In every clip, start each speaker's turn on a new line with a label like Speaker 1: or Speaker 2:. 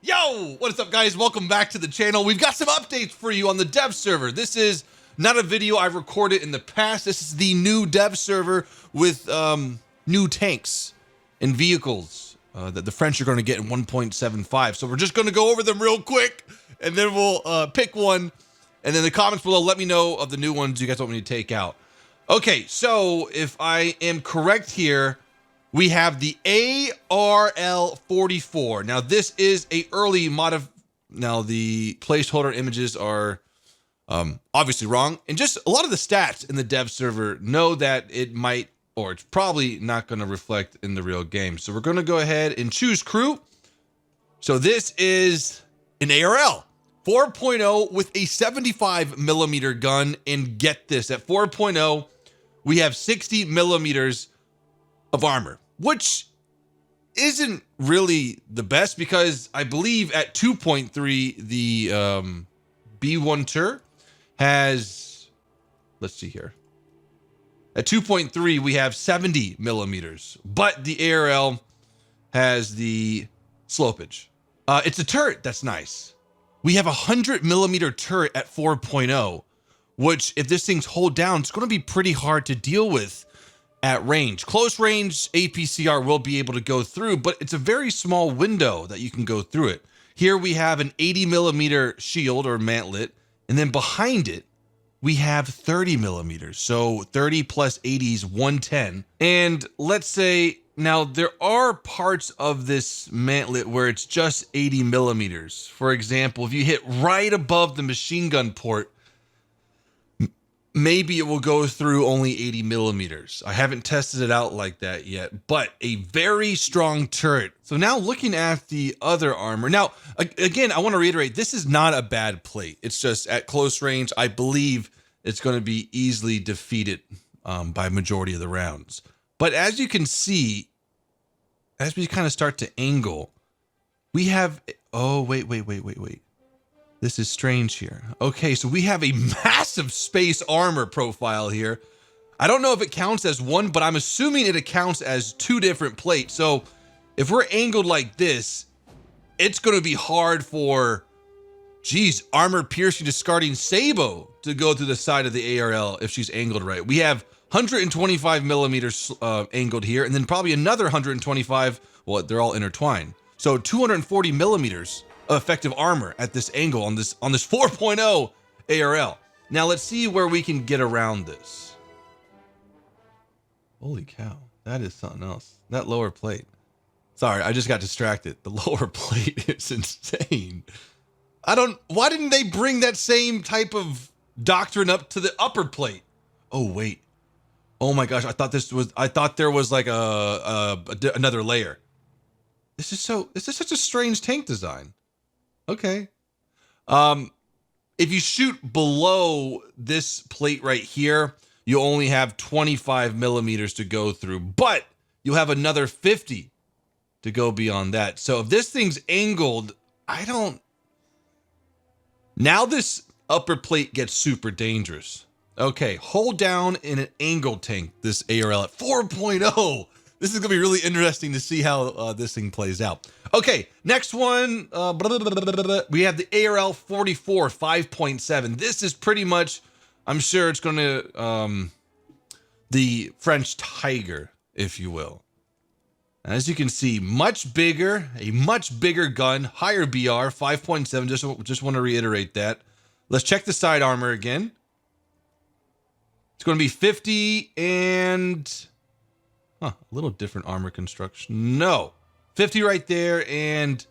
Speaker 1: Yo, what is up guys? Welcome back to the channel. We've got some updates for you on the dev server. This is not a video I've recorded in the past. This is the new dev server with new tanks and vehicles that the French are going to get in 1.75. So we're just going to go over them real quick and then we'll pick one. And then in the comments below, let me know of the new ones you guys want me to take out. Okay, so if I am correct here, we have the ARL-44. Now, this is a early Now, the placeholder images are obviously wrong. And just a lot of the stats in the dev server know that it might, or it's probably not going to reflect in the real game. So we're going to go ahead and choose crew. So this is an ARL 4.0 with a 75 millimeter gun. And get this, at 4.0, we have 60 millimeters of armor, which isn't really the best because I believe at 2.3 the B1 Tur has, let's see here, at 2.3 we have 70 millimeters, but the ARL has the slopage. It's a turret that's nice. We have a 100 millimeter turret at 4.0, which if this thing's hold down, it's going to be pretty hard to deal with at range. Close range APCR will be able to go through, but it's a very small window that you can go through it. Here we have an 80 millimeter shield or mantlet, and then behind it we have 30 millimeters. So 30 plus 80 is 110. And let's say now there are parts of this mantlet where it's just 80 millimeters. For example, if you hit right above the machine gun port, maybe it will go through only 80 millimeters. I haven't tested it out like that yet, but a very strong turret. So now looking at the other armor. Now, again, I want to reiterate, this is not a bad plate. It's just at close range, I believe it's going to be easily defeated by majority of the rounds. But as you can see, as we kind of start to angle, we have, oh, wait. This is strange here. Okay, so we have a massive space armor profile here. I don't know if it counts as one, but I'm assuming it accounts as two different plates. So if we're angled like this, it's going to be hard for, geez, armor piercing discarding Sabo to go through the side of the ARL if she's angled right. We have 125 millimeters angled here, and then probably another 125. Well, they're all intertwined. So 240 millimeters effective armor at this angle on this 4.0 ARL. Now let's see where we can get around this. Holy cow, that is something else. That lower plate. Sorry, I just got distracted. The lower plate is insane. Why didn't they bring that same type of doctrine up to the upper plate? Oh wait. Oh my gosh, I thought there was like another layer. This is such a strange tank design. Okay. If you shoot below this plate right here, you only have 25 millimeters to go through, but you'll have another 50 to go beyond that. So if this thing's angled, now this upper plate gets super dangerous. Okay, hold down in an angled tank, this ARL at 4.0. This is going to be really interesting to see how this thing plays out. Okay, next one. We have the ARL-44 5.7. This is pretty much, I'm sure it's going to, the French Tiger, if you will. As you can see, much bigger, a much bigger gun, higher BR, 5.7. Just want to reiterate that. Let's check the side armor again. It's going to be 50 and... Huh, a little different armor construction. No, 50 right there. And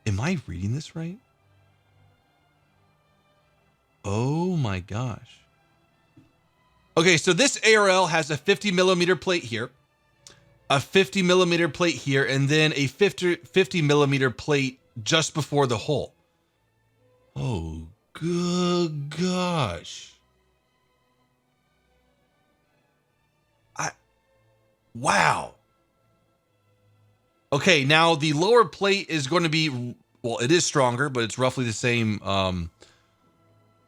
Speaker 1: am I reading this right? Oh my gosh. Okay, so this ARL has a 50 millimeter plate here, a 50 millimeter plate here, and then a 50 millimeter plate just before the hole. Oh, good gosh. Wow. Okay, now the lower plate is going to be, well, it is stronger, but it's roughly the same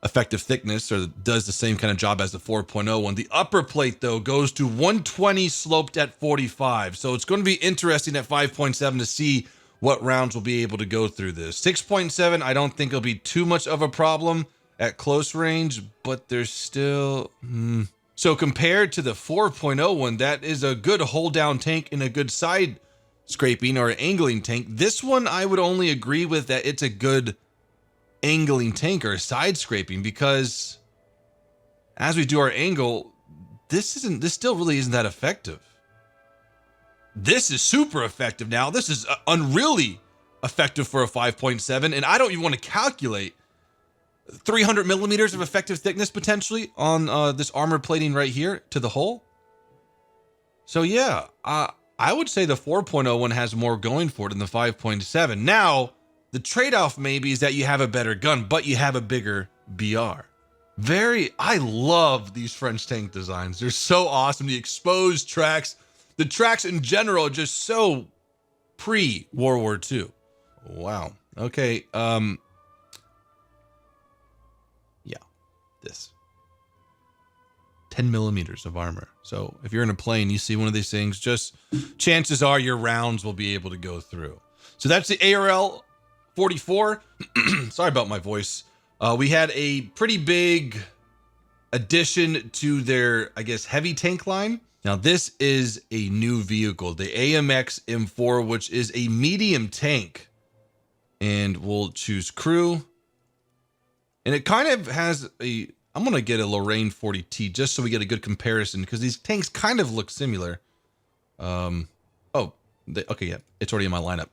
Speaker 1: effective thickness, or does the same kind of job as the 4.0 one. The upper plate, though, goes to 120 sloped at 45. So it's going to be interesting at 5.7 to see what rounds will be able to go through this. 6.7, I don't think it'll be too much of a problem at close range, but there's still... So compared to the 4.0 one, that is a good hold down tank and a good side scraping or angling tank. This one, I would only agree with that it's a good angling tank or side scraping, because as we do our angle, this still really isn't that effective. This is super effective now. This is unreally effective for a 5.7, and I don't even want to calculate 300 millimeters of effective thickness potentially on this armor plating right here to the hull. So yeah, I would say the 4.0 one has more going for it than the 5.7. Now, the trade-off maybe is that you have a better gun, but you have a bigger BR. I love these French tank designs. They're so awesome. The exposed tracks, the tracks in general are just so pre-World War II. Wow. Okay. Yeah, this 10 millimeters of armor. So if you're in a plane, you see one of these things, just chances are your rounds will be able to go through. So that's the ARL-44. Sorry about my voice. We had a pretty big addition to their, I guess, heavy tank line. Now this is a new vehicle, the AMX M4, which is a medium tank. And we'll choose crew. And it kind of has a, I'm going to get a Lorraine 40T just so we get a good comparison, because these tanks kind of look similar. Okay, yeah, it's already in my lineup.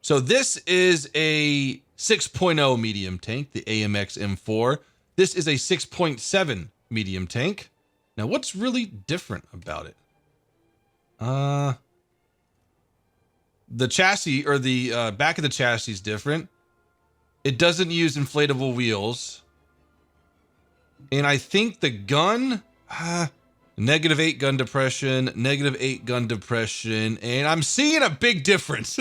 Speaker 1: So this is a 6.0 medium tank, the AMX M4. This is a 6.7 medium tank. Now, what's really different about it? The chassis, or the back of the chassis, is different. It doesn't use inflatable wheels. And I think the gun, -8 gun depression, -8 gun depression, and I'm seeing a big difference.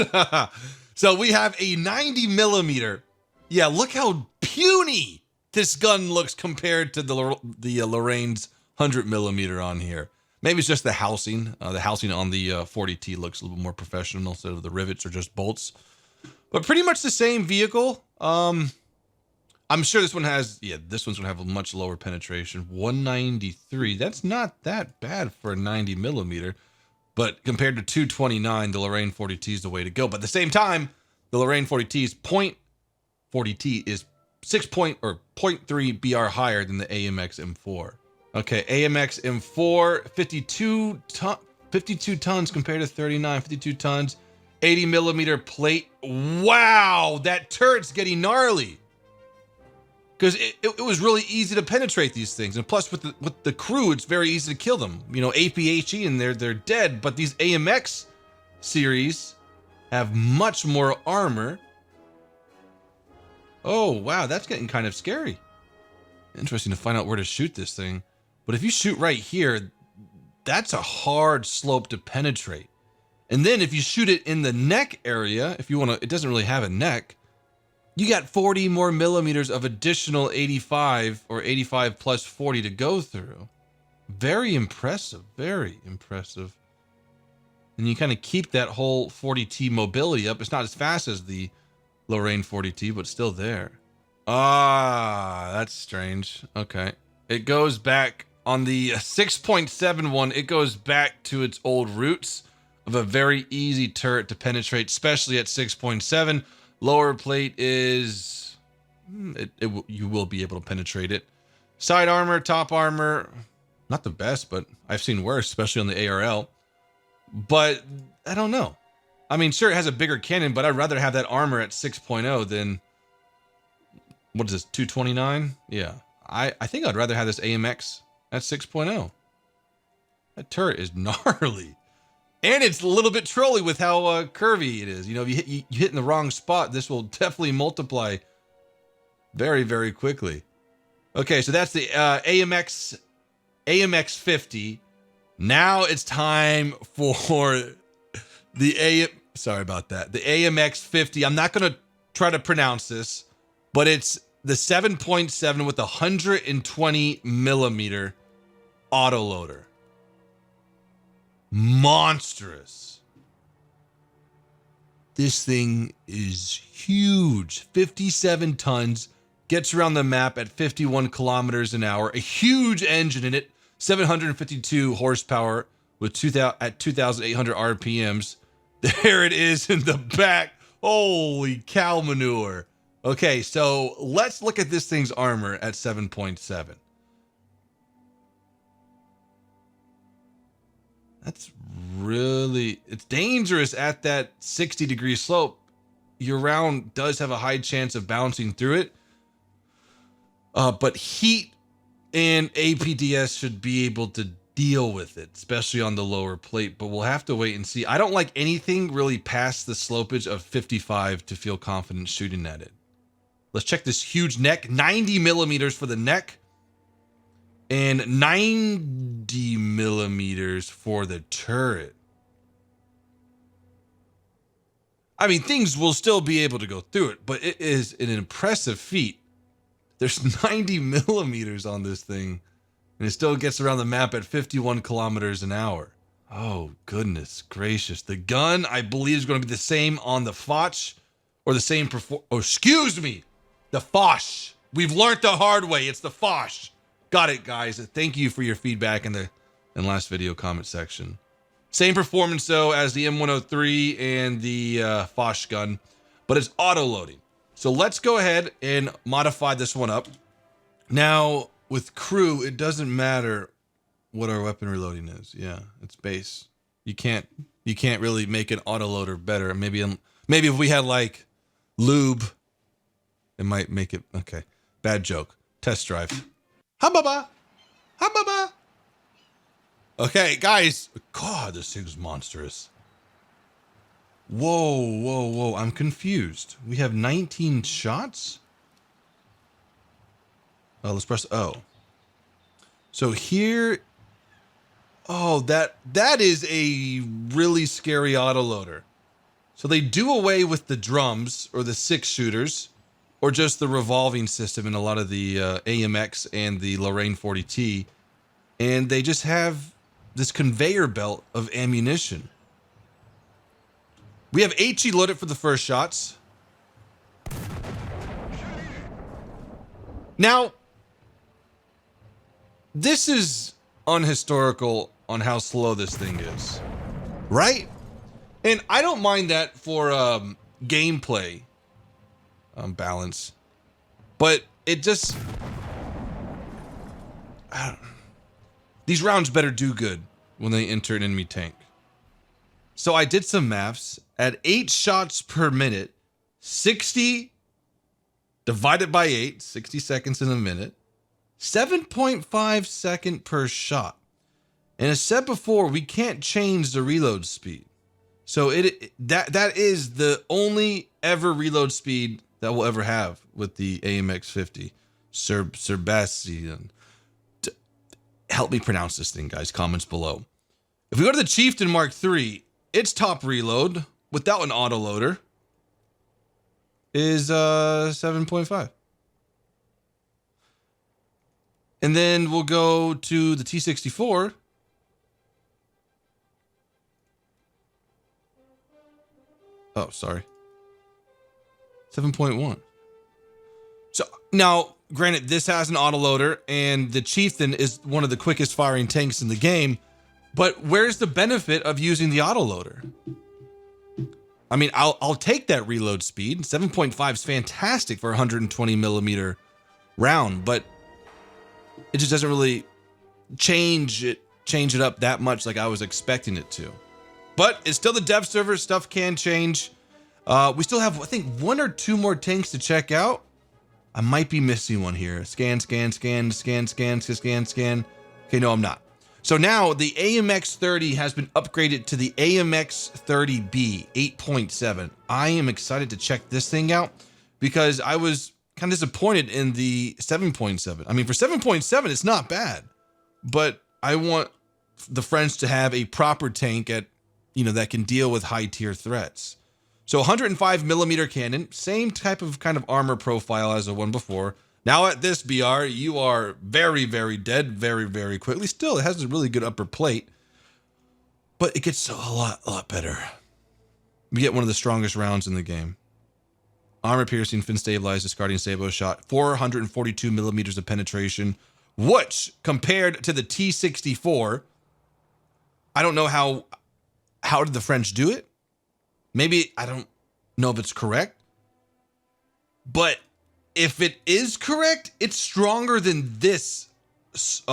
Speaker 1: So we have a 90 millimeter. Yeah, look how puny this gun looks compared to the Lorraine's 100 millimeter on here. Maybe it's just the housing. The housing on the 40T looks a little more professional instead of the rivets or just bolts. But pretty much the same vehicle. I'm sure this one has, yeah, this one's gonna have a much lower penetration. 193. That's not that bad for a 90 millimeter. But compared to 229, the Lorraine 40T is the way to go. But at the same time, the Lorraine 40T's 40T is 0.3 BR higher than the AMX M4. Okay, AMX M4, 52 tons compared to 39, 52 tons, 80 millimeter plate. Wow, that turret's getting gnarly. Because it was really easy to penetrate these things. And plus with the crew, it's very easy to kill them. You know, APHE and they're dead. But these AMX series have much more armor. Oh, wow, that's getting kind of scary. Interesting to find out where to shoot this thing. But if you shoot right here, that's a hard slope to penetrate. And then if you shoot it in the neck area, if you want to, it doesn't really have a neck, you got 40 more millimeters of additional 85 or 85 plus 40 to go through. Very impressive, very impressive. And you kind of keep that whole 40T mobility up. It's not as fast as the Lorraine 40T, but still there. Ah, that's strange. Okay. It goes back on the 6.7 one. It goes back to its old roots of a very easy turret to penetrate, especially at 6.7. Lower plate is, you will be able to penetrate it. Side armor, top armor, not the best, but I've seen worse, especially on the ARL. But I don't know. I mean, sure, it has a bigger cannon, but I'd rather have that armor at 6.0 than, what is this, 229? Yeah, I think I'd rather have this AMX at 6.0. That turret is gnarly. And it's a little bit trolly with how curvy it is. You know, if you hit in the wrong spot, this will definitely multiply very, very quickly. Okay, so that's the AMX 50. Now it's time for the sorry about that. The AMX 50. I'm not going to try to pronounce this, but it's the 7.7 with 120 millimeter autoloader. Monstrous. This thing is huge. 57 tons, gets around the map at 51 kilometers an hour. A huge engine in it, 752 horsepower with 2,800 RPMs. There it is in the back. Holy cow manure. Okay, so let's look at this thing's armor at 7.7. That's really, it's dangerous at that 60-degree slope. Your round does have a high chance of bouncing through it. But heat and APDS should be able to deal with it, especially on the lower plate, but we'll have to wait and see. I don't like anything really past the slopage of 55 to feel confident shooting at it. Let's check this huge neck, 90 millimeters for the neck and 90 millimeters for the turret. I mean, things will still be able to go through it, but it is an impressive feat. There's 90 millimeters on this thing, and it still gets around the map at 51 kilometers an hour. Oh, goodness gracious. The gun, I believe, is going to be the same on the Foch, or the same the Foch. We've learned the hard way. It's the Foch. Got it, guys. Thank you for your feedback in the last video comment section. Same performance, though, as the M103 and the Foch gun, but it's auto-loading. So let's go ahead and modify this one up. Now, with crew, it doesn't matter what our weapon reloading is. Yeah, it's base. You can't really make an autoloader better. Maybe if we had like lube, it might make it okay. Bad joke. Test drive. Ha-ba-ba. Ha-ba-ba. Okay, guys. God, this thing's monstrous. Whoa, whoa, whoa. I'm confused. We have 19 shots? Oh, let's press O. So here... Oh, that is a really scary autoloader. So they do away with the drums or the 6 shooters or just the revolving system in a lot of the AMX and the Lorraine 40T. And they just have this conveyor belt of ammunition. We have HE loaded for the first shots. Now, this is unhistorical on how slow this thing is, right? And I don't mind that for gameplay balance, but it just, these rounds better do good when they enter an enemy tank. So I did some maths. At 8 shots per minute, 60 divided by 8, 60 seconds in a minute, 7.5 seconds per shot. And as said before, we can't change the reload speed. So that is the only ever reload speed that we'll ever have with the AMX-50 Surbaisse. Help me pronounce this thing, guys. Comments below. If we go to the Chieftain Mark III, its top reload without an autoloader is 7.5. And then we'll go to the T64. Oh, sorry. 7.1. So now, granted, this has an autoloader, and the Chieftain is one of the quickest firing tanks in the game. But where's the benefit of using the autoloader? I mean, I'll take that reload speed. 7.5 is fantastic for a 120 millimeter round, but it just doesn't really change it up that much like I was expecting it to. But it's still the dev server. Stuff can change. We still have, I think, 1 or 2 more tanks to check out. I might be missing one here. Scan, scan, scan, scan, scan, scan, scan. Okay, no, I'm not. So now the AMX-30 has been upgraded to the AMX-30B 8.7. I am excited to check this thing out because I was kind of disappointed in the 7.7. I mean, for 7.7, it's not bad, but I want the French to have a proper tank at, that can deal with high tier threats. So 105 millimeter cannon, same type of kind of armor profile as the one before. Now at this BR, you are very, very dead very, very quickly. Still, it has a really good upper plate, but it gets a lot better. We get one of the strongest rounds in the game. Armor piercing, fin stabilized, discarding sabot shot, 442 millimeters of penetration, which compared to the T64, I don't know how did the French do it? Maybe, I don't know if it's correct, but if it is correct, it's stronger than this.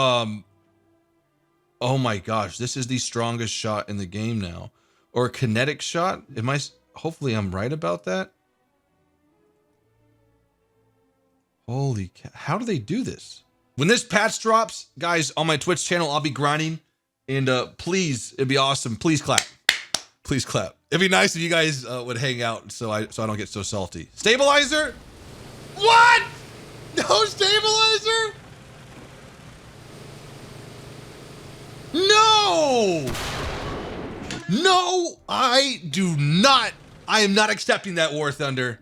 Speaker 1: Oh my gosh, this is the strongest shot in the game now. Or kinetic shot. Hopefully I'm right about that. Holy cow, how do they do this? When this patch drops, guys, on my Twitch channel, I'll be grinding. And please, it'd be awesome. Please clap. Please clap. It'd be nice if you guys would hang out so I don't get so salty. Stabilizer? What? No stabilizer? No! No, I do not. I am not accepting that, War Thunder.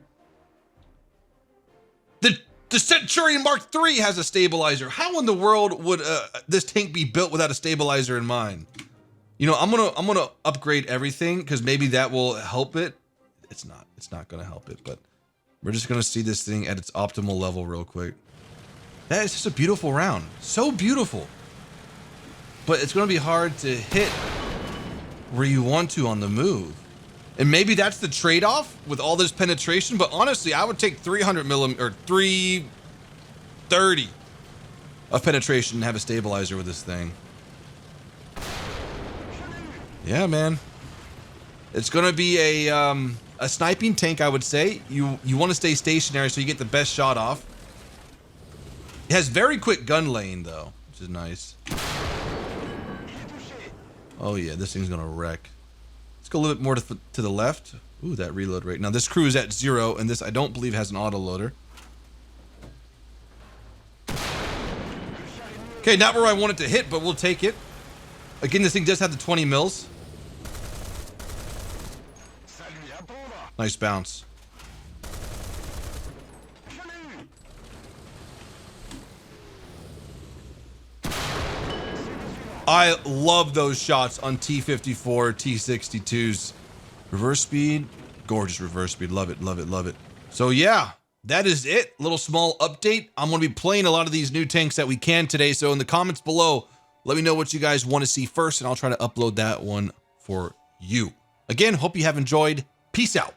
Speaker 1: The Centurion Mark III has a stabilizer. How in the world would this tank be built without a stabilizer in mind? You know, I'm gonna upgrade everything because maybe that will help it. It's not gonna help it, but we're just gonna see this thing at its optimal level real quick. That is just a beautiful round. So beautiful. But it's gonna be hard to hit where you want to on the move. And maybe that's the trade-off with all this penetration, but honestly, I would take 300 millimeter or 330 of penetration and have a stabilizer with this thing. Yeah, man. It's gonna be a sniping tank, I would say. You want to stay stationary so you get the best shot off. It has very quick gun lane though, which is nice. Oh yeah, this thing's gonna wreck. Let's go a little bit more to the left. Ooh, that reload rate. Now this crew is at 0, and this I don't believe has an autoloader. Okay, not where I want it to hit, but we'll take it. Again, this thing does have the 20 mils. Nice bounce. I love those shots on T54, T62s. Reverse speed, gorgeous reverse speed. Love it, love it, love it. So yeah, that is it. Little small update. I'm going to be playing a lot of these new tanks that we can today. So in the comments below, let me know what you guys want to see first, and I'll try to upload that one for you. Again, hope you have enjoyed. Peace out.